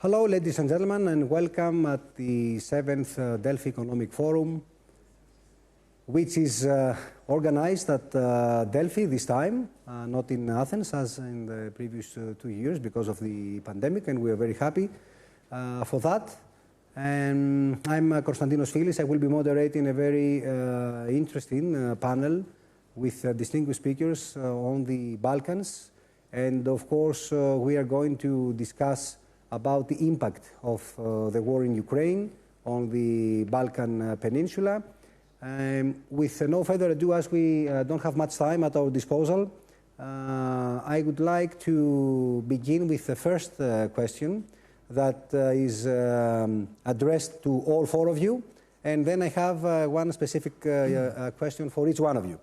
Hello, ladies and gentlemen, and welcome at the 7th Delphi Economic Forum, which is organized at Delphi this time, not in Athens as in the previous 2 years because of the pandemic, and we are very happy for that. And I'm Contantinos Filis. I will be moderating a very interesting panel with distinguished speakers on the Balkans. And of course, we are going to discuss about the impact of the war in Ukraine on the Balkan Peninsula. With no further ado, as we don't have much time at our disposal, I would like to begin with the first question that is addressed to all four of you, and then I have one specific question for each one of you.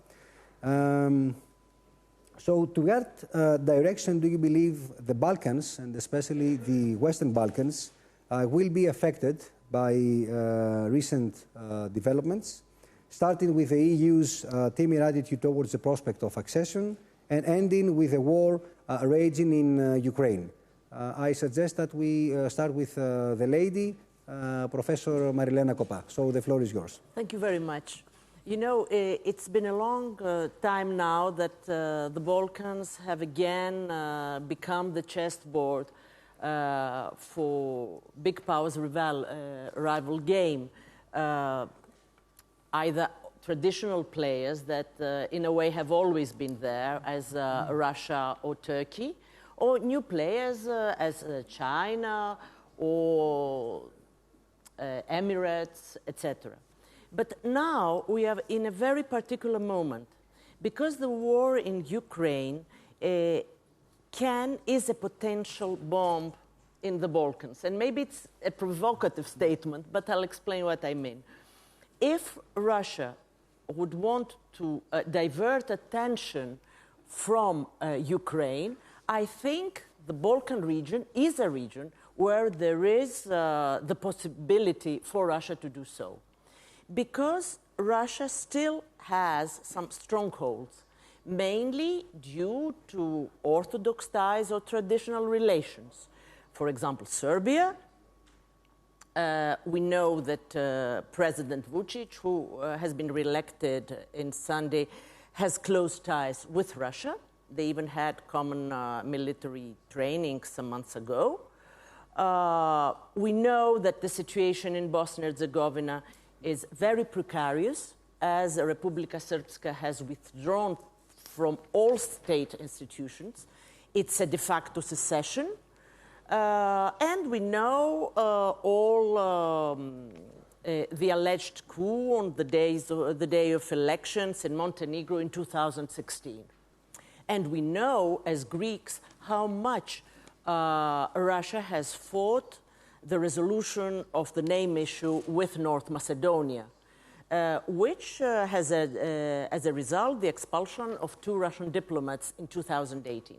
So to what direction do you believe the Balkans, and especially the Western Balkans, will be affected by recent developments, starting with the EU's timid attitude towards the prospect of accession and ending with a war raging in Ukraine? I suggest that we start with the lady, Professor Marilena Koppa. So the floor is yours. Thank you very much. You know, it's been a long time now that the Balkans have again become the chessboard for big powers' rival game. Either traditional players that in a way have always been there as Russia or Turkey, or new players as China or Emirates, etc. But now we are in a very particular moment, because the war in Ukraine is a potential bomb in the Balkans. And maybe it's a provocative statement, but I'll explain what I mean. If Russia would want to divert attention from Ukraine, I think the Balkan region is a region where there is the possibility for Russia to do so. Because Russia still has some strongholds, mainly due to orthodox ties or traditional relations. For example, Serbia. We know that President Vučić, who has been re-elected in Sunday, has close ties with Russia. They even had common military training some months ago. We know that the situation in Bosnia and Herzegovina is very precarious, as Republika Srpska has withdrawn from all state institutions. It's a de facto secession. And we know all the alleged coup on the day of elections in Montenegro in 2016. And we know, as Greeks, how much Russia has fought the resolution of the name issue with North Macedonia, which has, as a result, the expulsion of 2 Russian diplomats in 2018.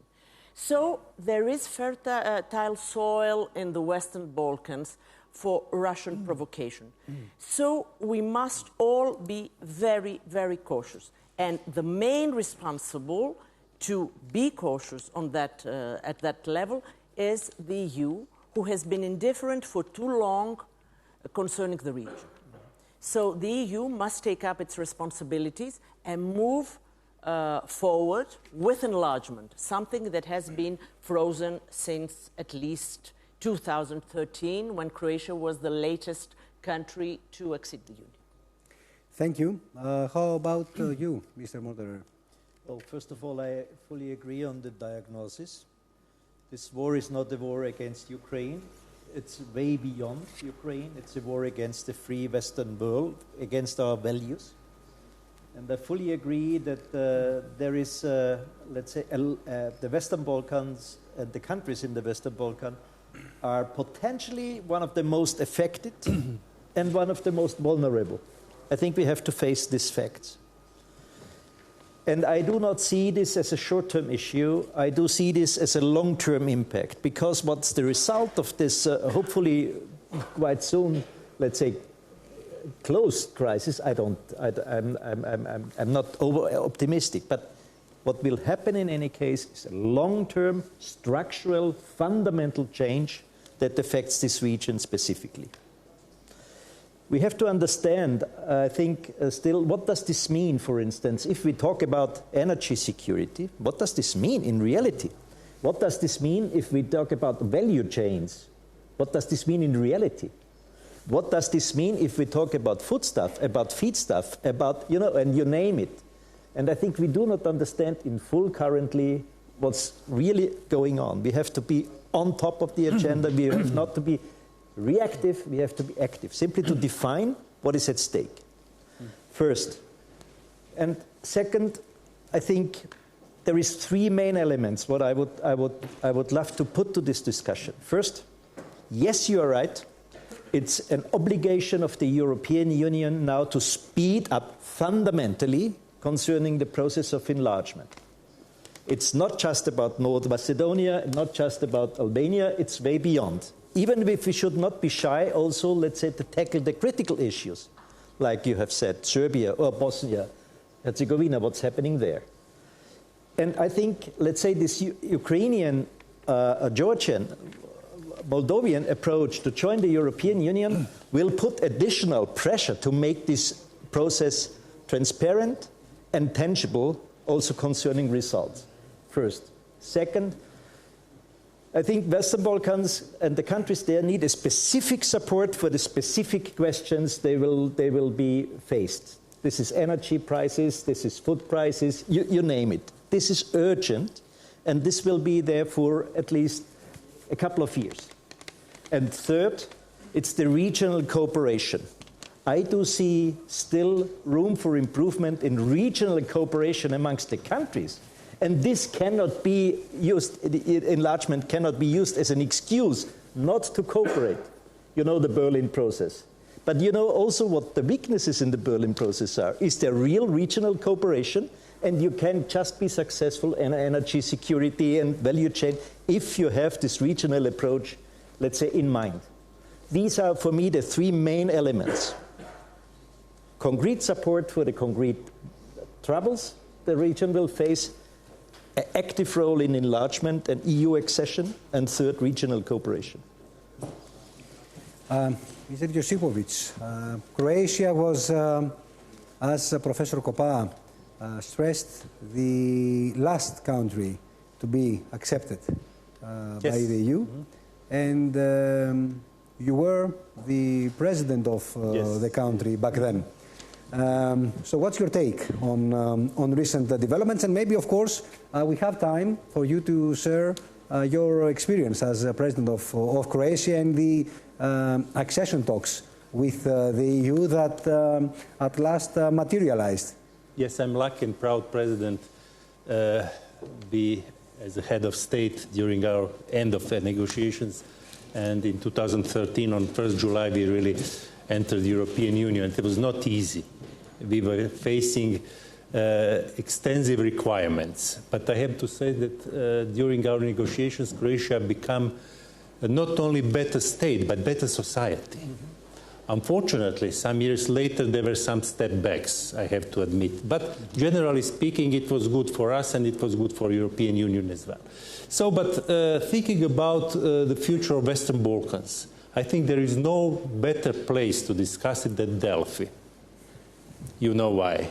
So there is fertile soil in the Western Balkans for Russian provocation. So we must all be very, very cautious. And the main responsible to be cautious on that, at that level is the EU, who has been indifferent for too long concerning the region. So the EU must take up its responsibilities and move forward with enlargement, something that has been frozen since at least 2013, when Croatia was the latest country to exit the Union. Thank you. How about you, Mr. Molterer? Well, first of all, I fully agree on the diagnosis. This war is not a war against Ukraine. It's way beyond Ukraine. It's a war against the free Western world, against our values. And I fully agree that there is, let's say, the Western Balkans and the countries in the Western Balkans are potentially one of the most affected and one of the most vulnerable. I think we have to face these facts. And I do not see this as a short-term issue. I do see this as a long-term impact, because what's the result of this, hopefully quite soon, let's say, closed crisis, I'm not over-optimistic, but what will happen in any case is a long-term, structural, fundamental change that affects this region specifically. We have to understand, I think, still, what does this mean, for instance, if we talk about energy security, what does this mean in reality? What does this mean if we talk about value chains? What does this mean in reality? What does this mean if we talk about foodstuff, about feedstuff, about, you know, and you name it? And I think we do not understand in full currently what's really going on. We have to be on top of the agenda. We have not to be reactive, we have to be active, simply to define what is at stake, first. And second, I think there is three main elements what I would love to put to this discussion. First, yes, you are right. It's an obligation of the European Union now to speed up fundamentally concerning the process of enlargement. It's not just about North Macedonia, not just about Albania, it's way beyond. Even if we should not be shy also, let's say, to tackle the critical issues, like you have said, Serbia or Bosnia, Herzegovina, what's happening there. And I think, let's say, this Ukrainian, Georgian, Moldovan approach to join the European Union will put additional pressure to make this process transparent and tangible, also concerning results, first. Second, I think Western Balkans and the countries there need a specific support for the specific questions they will be faced. This is energy prices, this is food prices, you name it. This is urgent, and this will be there for at least a couple of years. And third, it's the regional cooperation. I do see still room for improvement in regional cooperation amongst the countries. And this cannot be used, enlargement cannot be used as an excuse not to cooperate. You know the Berlin process. But you know also what the weaknesses in the Berlin process are. Is there real regional cooperation? And you can just be successful in energy security and value chain if you have this regional approach, let's say, in mind. These are, for me, the three main elements. Concrete support for the concrete troubles the region will face, an active role in enlargement and EU accession, and third, regional cooperation. Mr. Josipovic, Croatia was, as Professor Koppa stressed, the last country to be accepted by the EU. And you were the president of the country back then. So what's your take on recent developments? And maybe, of course, we have time for you to share your experience as president of Croatia and the accession talks with the EU that at last materialized. Yes, I'm lucky and proud president be as a head of state during our end of the negotiations. And in 2013, on 1st July, we really entered the European Union. It was not easy. We were facing extensive requirements. But I have to say that during our negotiations, Croatia became not only better state, but better society. Unfortunately, some years later, there were some step backs, I have to admit. But generally speaking, it was good for us, and it was good for the European Union as well. So, but thinking about the future of Western Balkans, I think there is no better place to discuss it than Delphi. You know why.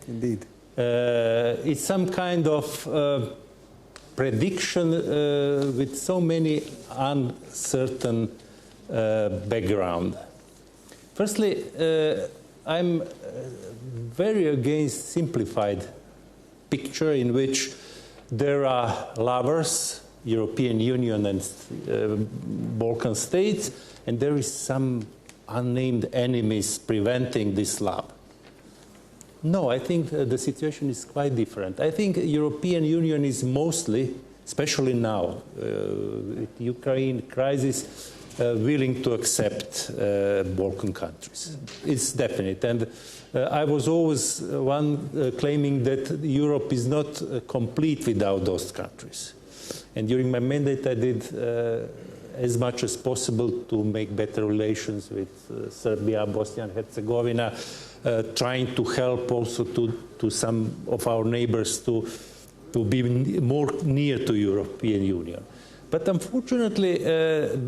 Indeed. It's some kind of prediction with so many uncertain background. Firstly, I'm very against simplified picture in which there are lovers, European Union and Balkan states, and there is some unnamed enemies preventing this love. No, I think the situation is quite different. I think the European Union is mostly, especially now, with the Ukraine crisis, willing to accept Balkan countries. It's definite. And I was always one claiming that Europe is not complete without those countries. And during my mandate, I did as much as possible to make better relations with Serbia, Bosnia and Herzegovina, trying to help also to some of our neighbors to be more near to European Union. But unfortunately,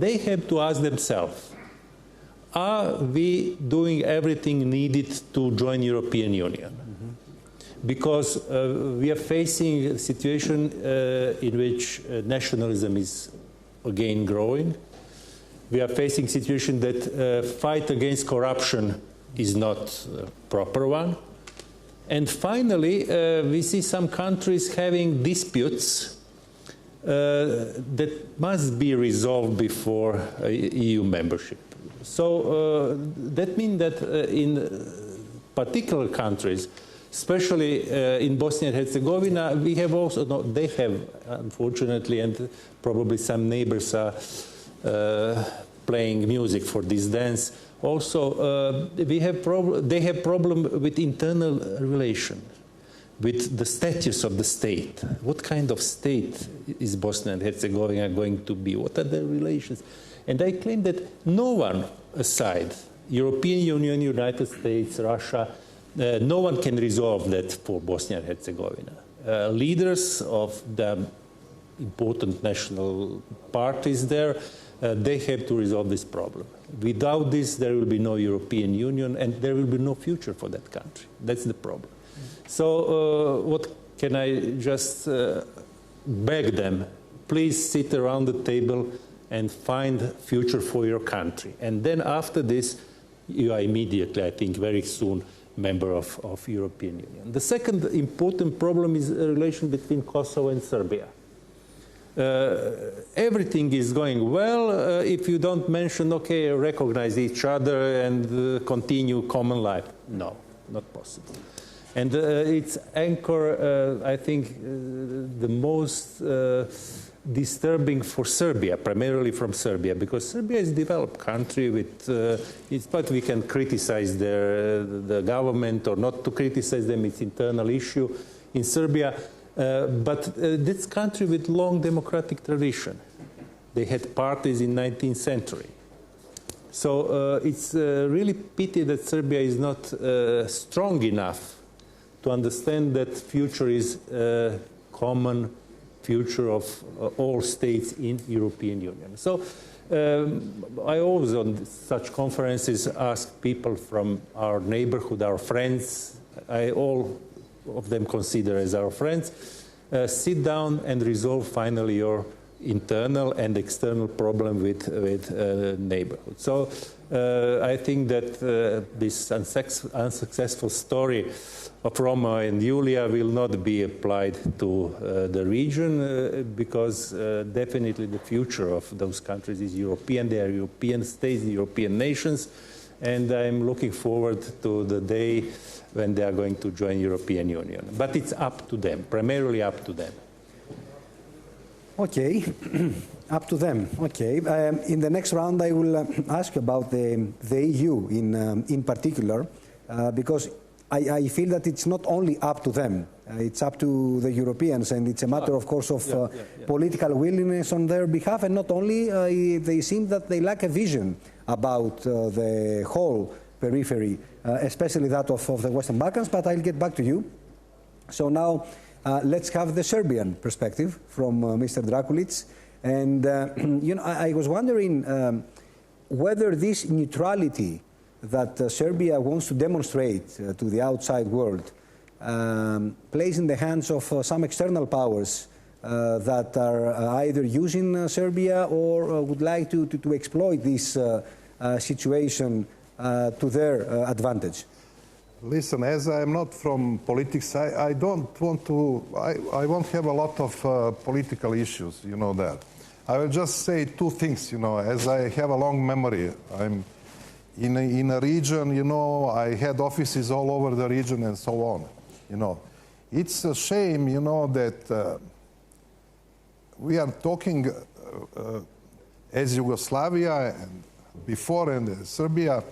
they have to ask themselves, are we doing everything needed to join European Union? Mm-hmm. Because we are facing a situation in which nationalism is again growing. We are facing a situation that fight against corruption is not a proper one. And finally, we see some countries having disputes that must be resolved before EU membership. So that means that in particular countries, especially in Bosnia and Herzegovina, we have also, no, they have, unfortunately, and probably some neighbors are playing music for this dance. Also, they have problem with internal relation, with the status of the state. What kind of state is Bosnia and Herzegovina going to be? What are the relations? And I claim that no one aside, European Union, United States, Russia, no one can resolve that for Bosnia and Herzegovina. Leaders of the important national parties there, they have to resolve this problem. Without this, there will be no European Union, and there will be no future for that country. That's the problem. So what can I just beg them? Please sit around the table and find a future for your country. And then after this, you are immediately, I think, very soon, member of European Union. The second important problem is the relation between Kosovo and Serbia. Everything is going well if you don't mention, okay, recognize each other and continue common life. No, not possible. And it's anchor, I think, the most disturbing for Serbia, primarily from Serbia, because Serbia is a developed country with, it's but we can criticize the government or not to criticize them, it's internal issue in Serbia. But this country with long democratic tradition, they had parties in 19th century. So it's really pity that Serbia is not strong enough to understand that future is common future of all states in European Union. So I always on such conferences ask people from our neighborhood, our friends, all of them consider as our friends, sit down and resolve finally your internal and external problem with neighborhood. So I think that this unsuccessful story of Roma and Julia will not be applied to the region because definitely the future of those countries is European. They are European states, European nations, and I'm looking forward to the day when they are going to join European Union. But it's up to them, primarily up to them. Okay, up to them. Okay. In the next round, I will ask you about the EU in particular, because I feel that it's not only up to them, it's up to the Europeans, and it's a matter, of course, of political willingness on their behalf, and not only, they seem that they lack a vision about the whole periphery, especially that of the Western Balkans, but I'll get back to you. So now, let's have the Serbian perspective from Mr. Drakulić. And, you know, I was wondering whether this neutrality that Serbia wants to demonstrate to the outside world plays in the hands of some external powers that are either using Serbia or would like to exploit this situation to their advantage. Listen, as I am not from politics, I don't want to, I won't have a lot of political issues, you know that. I will just say two things, you know, as I have a long memory. I'm in a region, you know, I had offices all over the region and so on, you know. It's a shame, you know, that we are talking as Yugoslavia and before and Serbia.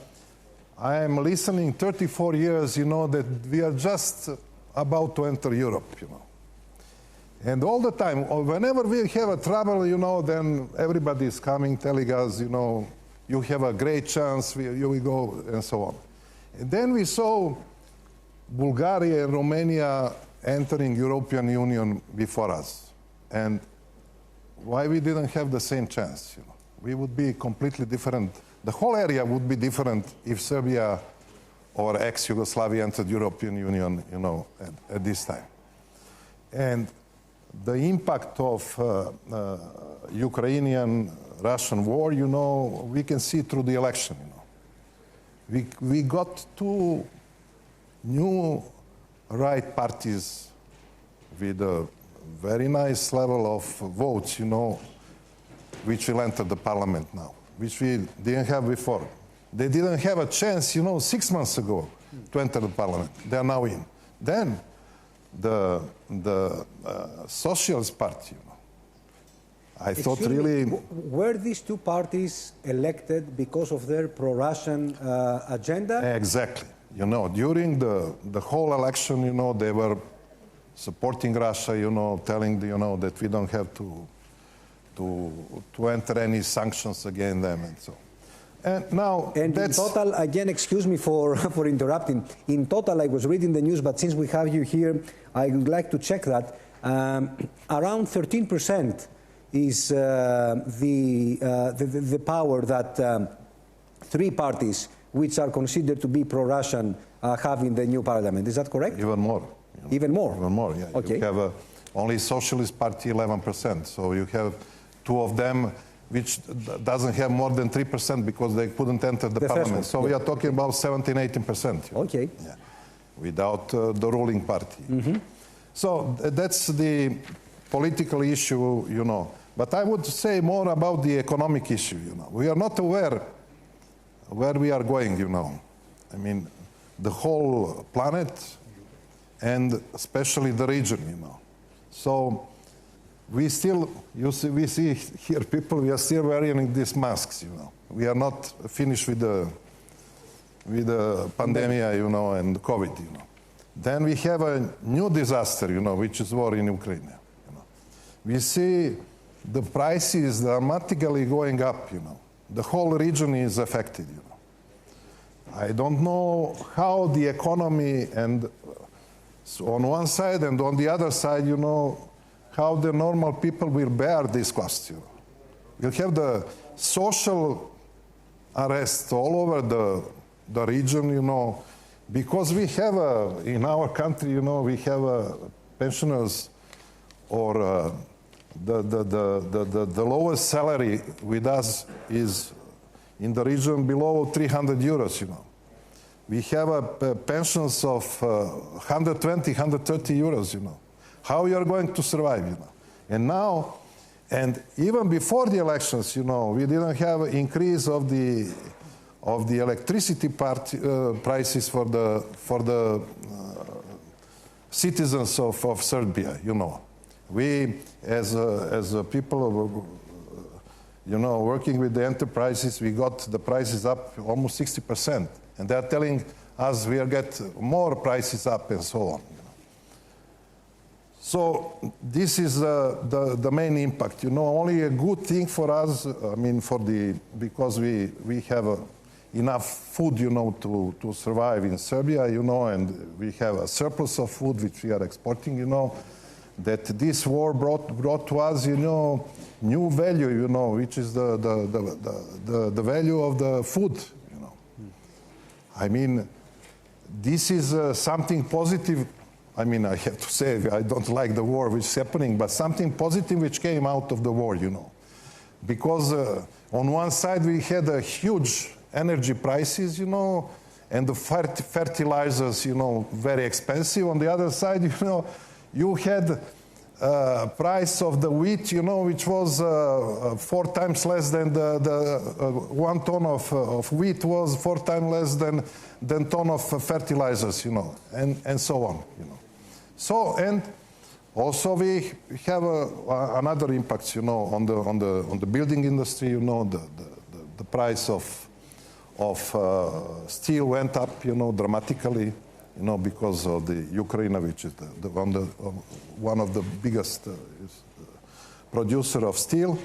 I am listening 34 years, you know, that we are just about to enter Europe, you know. And all the time, whenever we have a trouble, you know, then everybody is coming, telling us, you know, you have a great chance, you will go, and so on. And then we saw Bulgaria and Romania entering European Union before us. And why we didn't have the same chance? You know, we would be completely different. The whole area would be different if Serbia or ex-Yugoslavia entered European Union, you know, at this time. And the impact of Ukrainian-Russian war, you know, we can see through the election, you know. We got two new right parties with a very nice level of votes, you know, which will enter the parliament now, which we didn't have before. They didn't have a chance, you know, 6 months ago to enter the parliament. They are now in. Then the Socialist Party, you know, I thought really... Were these two parties elected because of their pro-Russian agenda? Exactly. You know, during the whole election, you know, they were supporting Russia, you know, telling, you know, that we don't have to enter any sanctions against them and so on. And now, and in total, again, excuse me for interrupting. In total, I was reading the news, but since we have you here, I would like to check that. Around 13% is the power that three parties, which are considered to be pro-Russian, have in the new parliament. Is that correct? Even more. You know. Even more? Even more, yeah. Okay. You have only Socialist Party 11%. So you have two of them which doesn't have more than 3% because they couldn't enter the parliament. So we are talking about 17, 18%. Okay. Yeah. Without the ruling party. Mm-hmm. So that's the political issue, you know. But I would say more about the economic issue, you know. We are not aware where we are going, you know. I mean, the whole planet and especially the region, you know. So we still, we see here people, we are still wearing these masks, you know. We are not finished with the pandemic, you know, and COVID, you know. Then we have a new disaster, you know, which is war in Ukraine. You know. We see the prices dramatically going up, you know. The whole region is affected, you know. I don't know how the economy and so on one side and on the other side, you know, how the normal people will bear this cost, you know. We'll have the social unrest all over the region, you know, because we have in our country, you know, we have pensioners or the lowest salary with us is in the region below 300 euros, you know. We have pensions of 120, 130 euros, you know. How you are going to survive, you know. And now, and even before the elections, you know, we didn't have increase of the electricity prices for the citizens of Serbia, you know. We, as a people, you know, working with the enterprises, we got the prices up almost 60%. And they're telling us we'll get more prices up and so on. You know. So this is the main impact. You know, only a good thing for us, I mean, because we have enough food, you know, to survive in Serbia, you know, and we have a surplus of food which we are exporting, you know, that this war brought to us, you know, new value, you know, which is the value of the food, you know. I mean, this is something positive. I mean, I have to say, I don't like the war which is happening, but something positive which came out of the war, you know. Because on one side we had a huge energy prices, you know, and the fertilizers, you know, very expensive. On the other side, you know, you had price of the wheat, you know, which was 4 times less than the 1 ton of wheat was 4 times less than ton of fertilizers, you know, and so on, you know. So, and also we have another impact, you know, on the building industry, you know, the price of steel went up, you know, dramatically, you know, because of the Ukraine, which is one of the biggest producer of steel,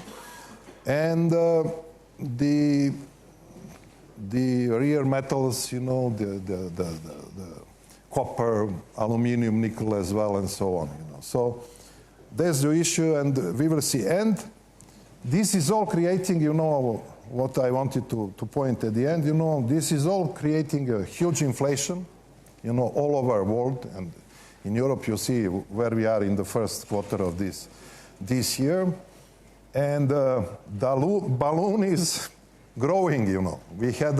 and the rare metals, you know, the copper, aluminum, nickel as well, and so on, you know. So there's the issue, and we will see. And this is all creating, you know, what I wanted to point at the end, you know, this is all creating a huge inflation, you know, all over the world. And in Europe, you see where we are in the first quarter of this year. And the balloon is growing, you know. We had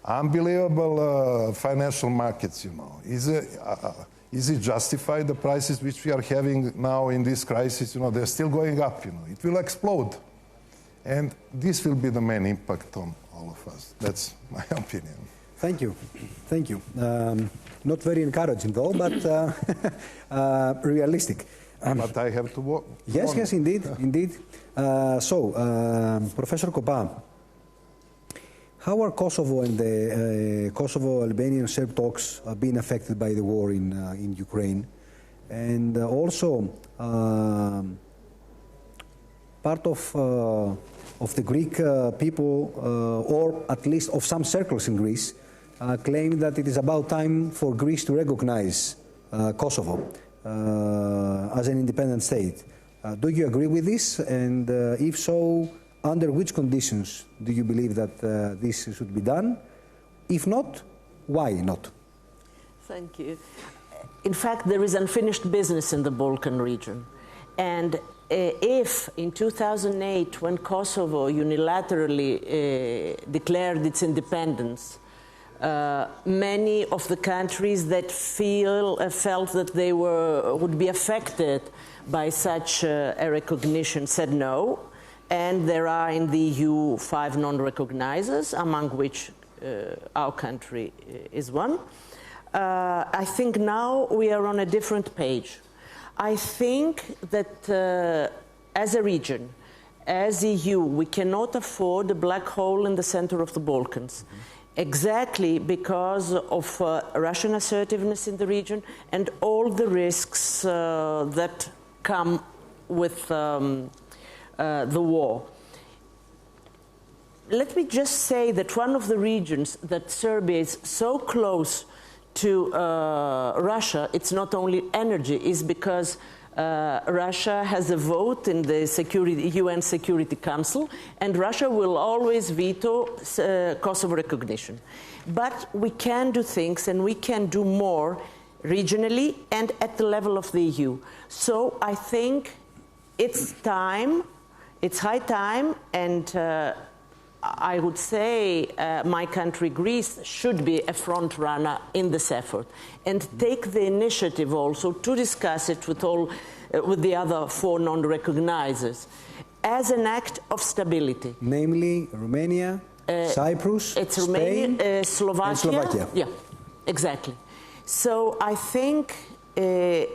unbelievable financial markets, you know. Is it justified, the prices which we are having now in this crisis? You know, they're still going up, you know. It will explode. And this will be the main impact on all of us. That's my opinion. Thank you. Thank you. Not very encouraging, though, but realistic. But I have to work. Yes, yes, indeed, indeed. Professor Koppa, how are Kosovo and the Kosovo-Albanian Serb talks being affected by the war in Ukraine? And also, part of the Greek people, or at least of some circles in Greece, claim that it is about time for Greece to recognize Kosovo as an independent state. Do you agree with this? And if so, under which conditions do you believe that this should be done? If not, why not? Thank you. In fact, there is unfinished business in the Balkan region. And if in 2008, when Kosovo unilaterally declared its independence, many of the countries that felt that they would be affected by such a recognition said no. And there are in the EU 5 non-recognizers, among which our country is one. I think now we are on a different page. I think that as a region, as EU, we cannot afford a black hole in the center of the Balkans, exactly because of Russian assertiveness in the region and all the risks that come with the war. Let me just say that one of the regions that Serbia is so close to Russia, it's not only energy, is because Russia has a vote in the UN Security Council, and Russia will always veto Kosovo recognition. But we can do things, and we can do more regionally and at the level of the EU. So I think it's time, it's high time, and I would say my country, Greece, should be a front runner in this effort and take the initiative also to discuss it with the other 4 non-recognizers as an act of stability. Namely, Romania, Cyprus, it's Spain, Romania, Slovakia. Yeah, exactly. So I think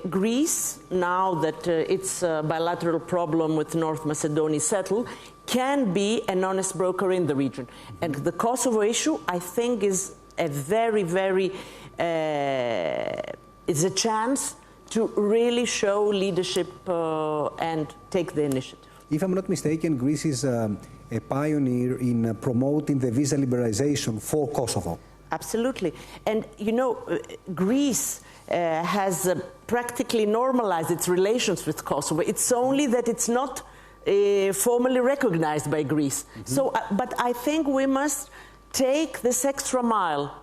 Greece, now that its bilateral problem with North Macedonia is settled, can be an honest broker in the region. And the Kosovo issue, I think, is a very, very, is a chance to really show leadership and take the initiative. If I'm not mistaken, Greece is a pioneer in promoting the visa liberalization for Kosovo. Absolutely. And, you know, Greece has practically normalized its relations with Kosovo. It's only that it's not formally recognized by Greece. So, but I think we must take this extra mile,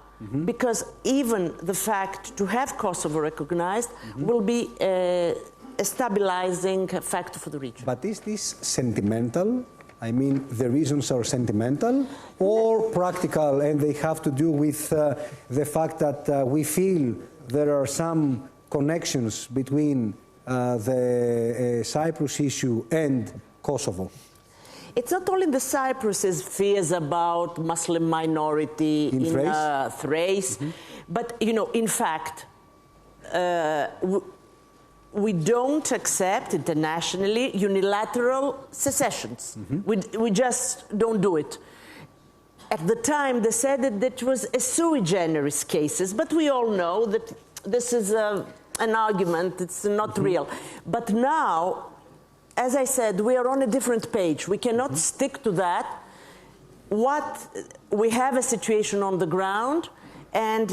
because even the fact to have Kosovo recognized will be a stabilizing factor for the region. But is this sentimental? I mean, the reasons are sentimental or practical, and they have to do with the fact that we feel there are some connections between the Cyprus issue and Kosovo? It's not only the Cyprus's fears about Muslim minority in Thrace, but, you know, in fact, we don't accept internationally unilateral secessions. We just don't do it. At the time, they said that it was a sui generis cases, but we all know that this is an argument, it's not real. But now, as I said, we are on a different page. We cannot stick to that. We have a situation on the ground, and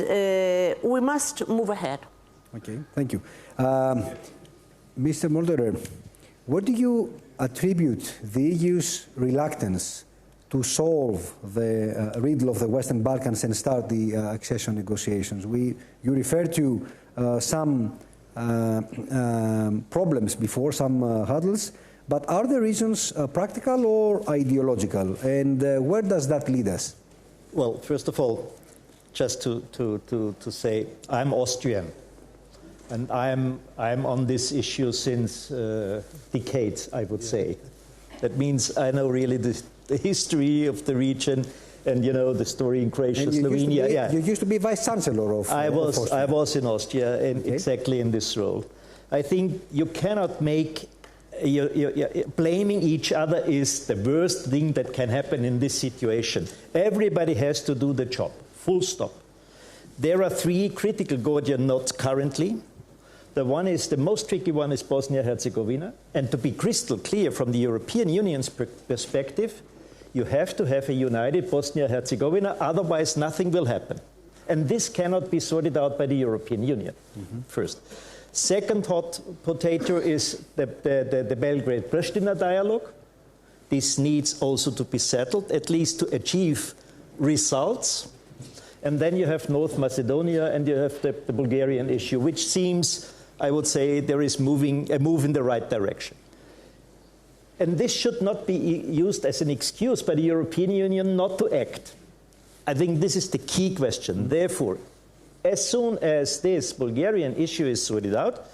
we must move ahead. Okay, thank you. Mr. Molterer, what do you attribute the EU's reluctance to solve the riddle of the Western Balkans and start the accession negotiations? You referred to some problems before, some hurdles, but are the reasons practical or ideological? And where does that lead us? Well, first of all, just to say, I'm Austrian, and I'm on this issue since decades, I would say. That means I know really the history of the region, and you know the story in Croatia, Slovenia. You used to be vice chancellor of. I was in Austria, and exactly in this role. I think you cannot make. Blaming each other is the worst thing that can happen in this situation. Everybody has to do the job, full stop. There are three critical Gordian knots currently. The most tricky one is Bosnia-Herzegovina. And to be crystal clear from the European Union's perspective, you have to have a united Bosnia-Herzegovina, otherwise nothing will happen. And this cannot be sorted out by the European Union, first. Second hot potato is the Belgrade-Pristina dialogue. This needs also to be settled, at least to achieve results. And then you have North Macedonia, and you have the Bulgarian issue, which seems, I would say, there is a move in the right direction. And this should not be used as an excuse by the European Union not to act. I think this is the key question. Therefore, as soon as this Bulgarian issue is sorted out,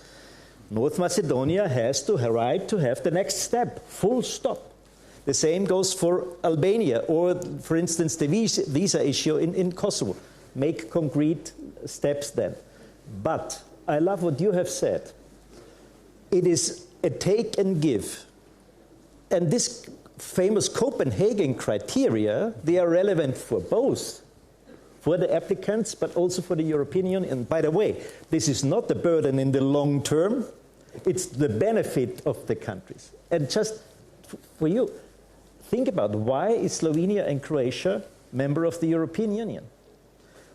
North Macedonia has to right to have the next step, full stop. The same goes for Albania, or, for instance, the visa issue in Kosovo. Make concrete steps then. But I love what you have said. It is a take and give. And this famous Copenhagen criteria, they are relevant for both, for the applicants, but also for the European Union. And by the way, this is not the burden in the long term, it's the benefit of the countries. And just for you, think about why is Slovenia and Croatia member of the European Union?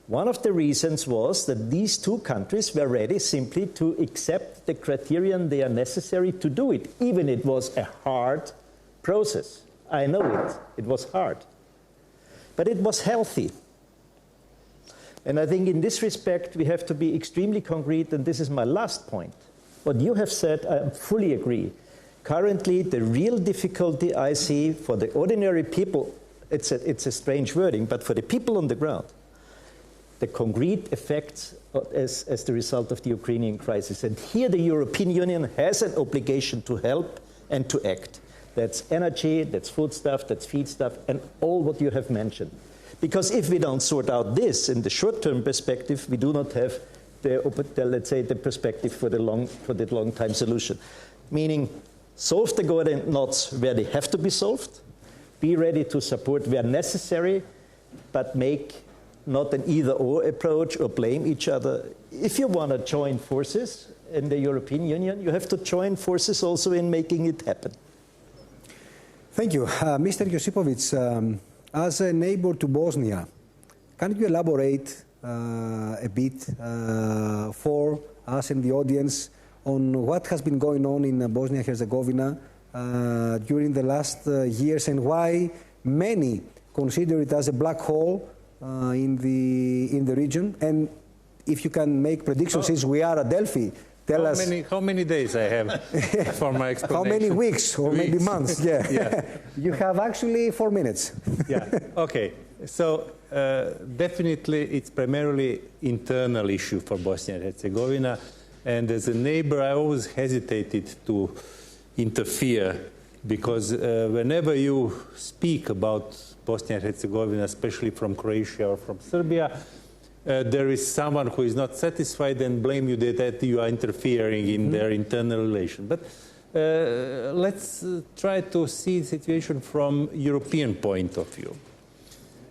One of the reasons was that these two countries were ready simply to accept the criterion they are necessary to do it, even it was a hard process. I know it. It was hard. But it was healthy. And I think in this respect, we have to be extremely concrete, and this is my last point. What you have said, I fully agree. Currently, the real difficulty I see for the ordinary people, it's a strange wording, but for the people on the ground, the concrete effects as the result of the Ukrainian crisis. And here the European Union has an obligation to help and to act. That's energy, that's foodstuff, that's feedstuff, and all what you have mentioned. Because if we don't sort out this in the short-term perspective, we do not have let's say, the perspective for the long-time solution. Meaning, solve the Gordian knots where they have to be solved, be ready to support where necessary, but make not an either-or approach or blame each other. If you want to join forces in the European Union, you have to join forces also in making it happen. Thank you. Mr. Josipovic, as a neighbor to Bosnia, can you elaborate a bit for us and the audience on what has been going on in Bosnia-Herzegovina during the last years and why many consider it as a black hole in the region? And if you can make predictions, since we are at Delphi, tell us how many days I have for my explanation. How many weeks or maybe months? Yeah. Yeah. You have actually 4 minutes. Yeah. Okay. So definitely it's primarily internal issue for Bosnia and Herzegovina. And as a neighbor, I always hesitated to interfere because whenever you speak about Bosnia and Herzegovina, especially from Croatia or from Serbia, there is someone who is not satisfied and blame you that you are interfering in their internal relation. But let's try to see the situation from European point of view.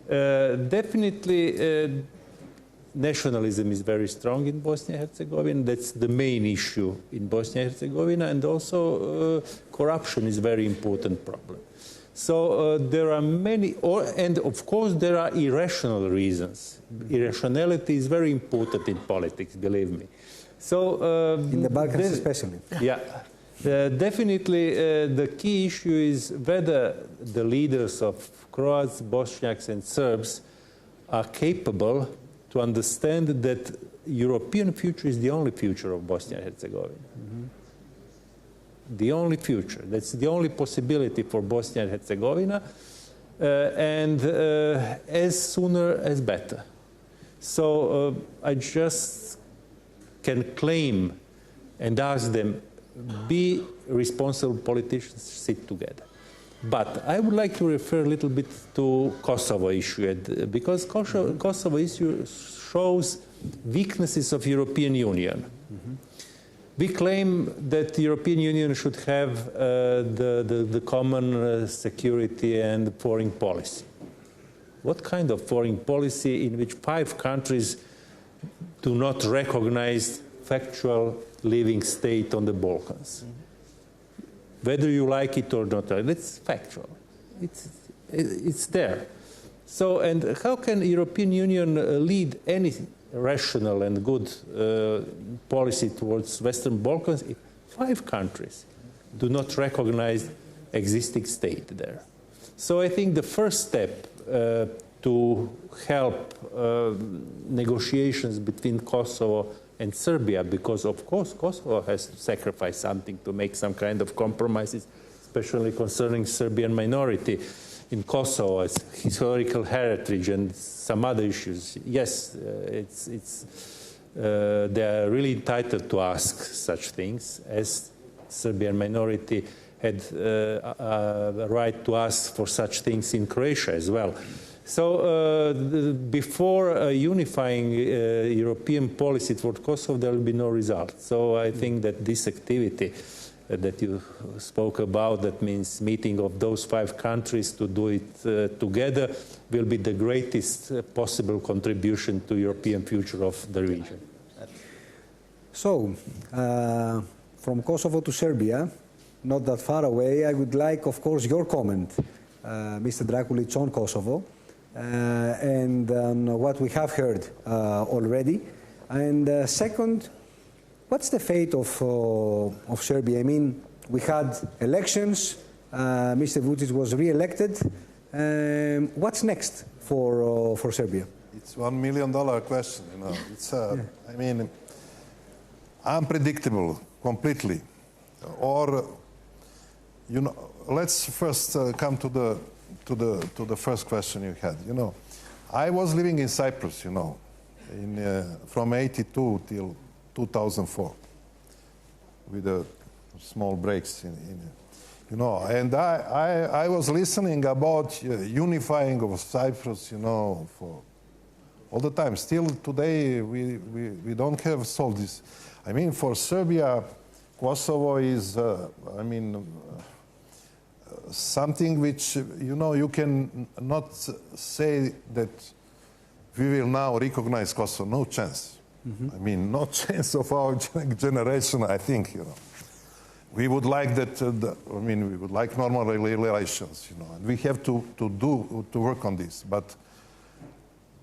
Definitely, nationalism is very strong in Bosnia and Herzegovina. That's the main issue in Bosnia and Herzegovina, and also corruption is a very important problem. So there are many, and of course there are irrational reasons. Irrationality is very important in politics, believe me. So in the Balkans especially. Yeah. Definitely, the key issue is whether the leaders of Croats, Bosniaks, and Serbs are capable to understand that European future is the only future of Bosnia and Herzegovina. The only future. That's the only possibility for Bosnia and Herzegovina, and as sooner as better. So I just can claim and ask them, be responsible politicians, sit together. But I would like to refer a little bit to Kosovo issue, because Kosovo issue shows weaknesses of European Union. We claim that the European Union should have the common security and foreign policy. What kind of foreign policy in which 5 countries do not recognize factual living state on the Balkans? Whether you like it or not, it's factual. It's there. So, and how can the European Union lead any rational and good policy towards Western Balkans if 5 countries do not recognize existing state there? So I think the first step to help negotiations between Kosovo and Serbia, because of course Kosovo has to sacrifice something to make some kind of compromises, especially concerning Serbian minority in Kosovo, its historical heritage and some other issues. Yes, they are really entitled to ask such things, as Serbian minority had a right to ask for such things in Croatia as well. So before unifying European policy toward Kosovo, there will be no result. So I think that this activity that you spoke about, that means meeting of those 5 countries to do it together, will be the greatest possible contribution to European future of the region. So, from Kosovo to Serbia, not that far away, I would like, of course, your comment, Mr. Drakulić, on Kosovo. And what we have heard already. And second, what's the fate of Serbia? I mean, we had elections, Mr. Vučić was re-elected. What's next for Serbia? It's $1 million question, you know. It's, I mean, unpredictable completely. Or, you know, let's first come to the first question you had. You know, I was living in Cyprus, you know, from '82 till 2004, with small breaks you know, and I was listening about unifying of Cyprus, you know, for all the time. Still today we don't have solved this. I mean, for Serbia, Kosovo is, I mean, something which, you know, you can not say that we will now recognize Kosovo. No chance. I mean, no chance of our generation, I think, you know. We would like that, I mean, we would like normal relations, you know, and we have to work on this. But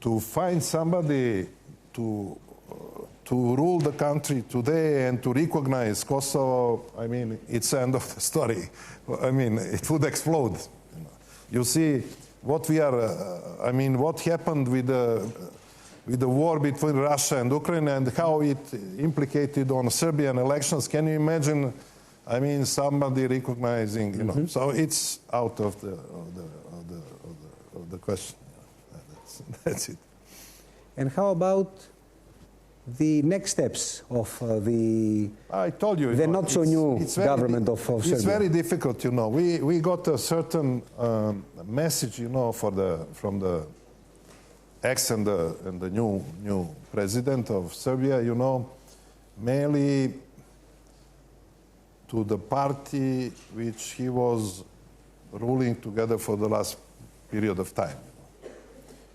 to find somebody to rule the country today and to recognize Kosovo, I mean, it's the end of the story. I mean, it would explode. You know. You see what we are, I mean, what happened with the war between Russia and Ukraine and how it implicated on Serbian elections. Can you imagine, I mean, somebody recognizing, you know, so it's out of the question. That's it. And how about the next steps of I told you, the not so new government of Serbia? It's very difficult, you know. We got a certain message, you know, from the ex and the new president of Serbia, you know, mainly to the party which he was ruling together for the last period of time.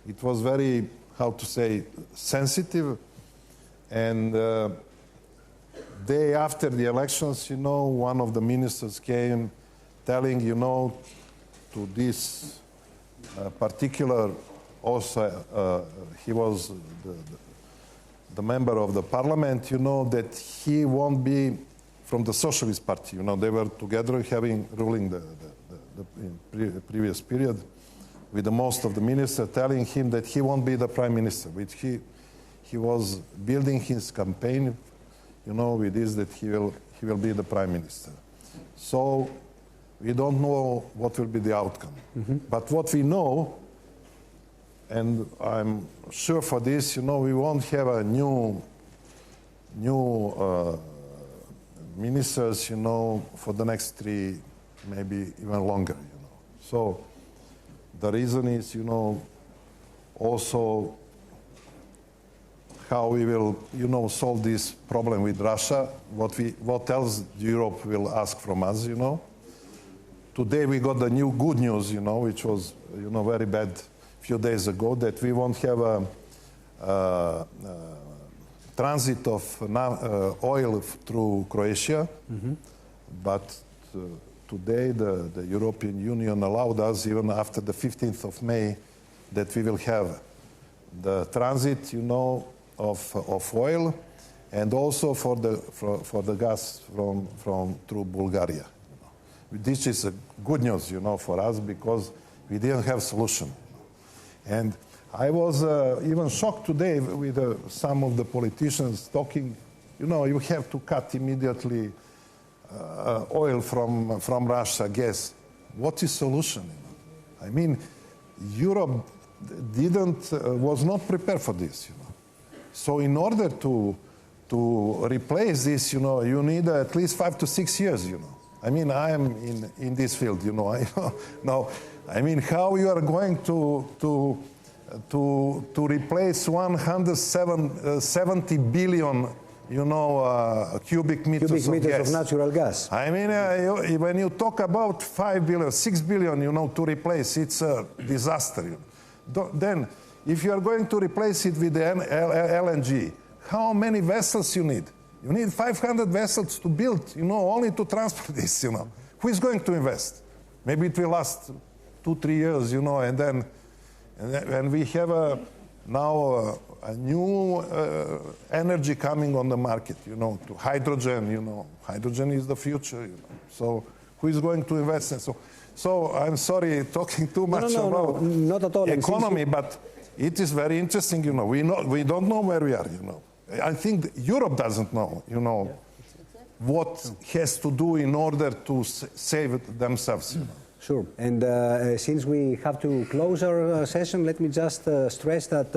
It was very, how to say, sensitive. And day after the elections, you know, one of the ministers came telling, you know, to this particular, also he was the member of the parliament, you know, that he won't be from the Socialist Party. You know, they were together ruling the previous period with the most of the ministers, telling him that he won't be the prime minister, which he was building his campaign, you know, with this, that he will be the prime minister. So we don't know what will be the outcome. But what we know, and I'm sure for this, you know, we won't have a new ministers, you know, for the next 3, maybe even longer, you know. So the reason is, you know, also how we will, you know, solve this problem with Russia, what else Europe will ask from us, you know. Today we got the new good news, you know, which was, you know, very bad a few days ago, that we won't have a transit of oil through Croatia, but today the European Union allowed us, even after the 15th of May, that we will have the transit, you know, of oil, and also for the gas from through Bulgaria. You know. This is a good news, you know, for us, because we didn't have solution. And I was even shocked today with some of the politicians talking, you know, you have to cut immediately oil from Russia, gas. What is solution? You know? I mean, Europe was not prepared for this, you know. So in order to replace this, you know, you need at least 5 to 6 years, you know. I mean, I am in this field, you know. Now, I mean, how you are going to replace 170 billion, you know, cubic meters of gas. Of natural gas. I mean, when you talk about 5 billion, 6 billion, you know, to replace, it's a disaster. You know. Then, if you are going to replace it with the LNG, how many vessels you need? You need 500 vessels to build, you know, only to transport this, you know. Who is going to invest? Maybe it will last 2-3 years, you know, and then we have now a new energy coming on the market, you know, to hydrogen, you know. Hydrogen is the future, you know. So who is going to invest in? So I'm sorry, talking too much about not at all. Economy, but it is very interesting, you know. We don't know where we are, you know. I think Europe doesn't know, you know, what has to do in order to save themselves, you know. Sure. And since we have to close our session, let me just stress that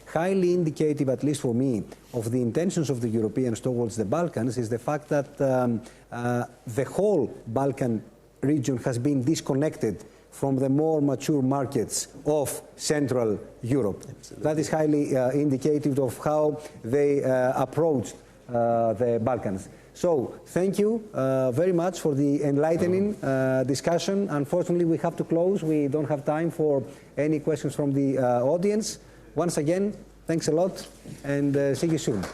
highly indicative, at least for me, of the intentions of the Europeans towards the Balkans is the fact that the whole Balkan region has been disconnected from the more mature markets of Central Europe. Absolutely. That is highly indicative of how they approached the Balkans. So, thank you very much for the enlightening discussion. Unfortunately, we have to close. We don't have time for any questions from the audience. Once again, thanks a lot, and see you soon.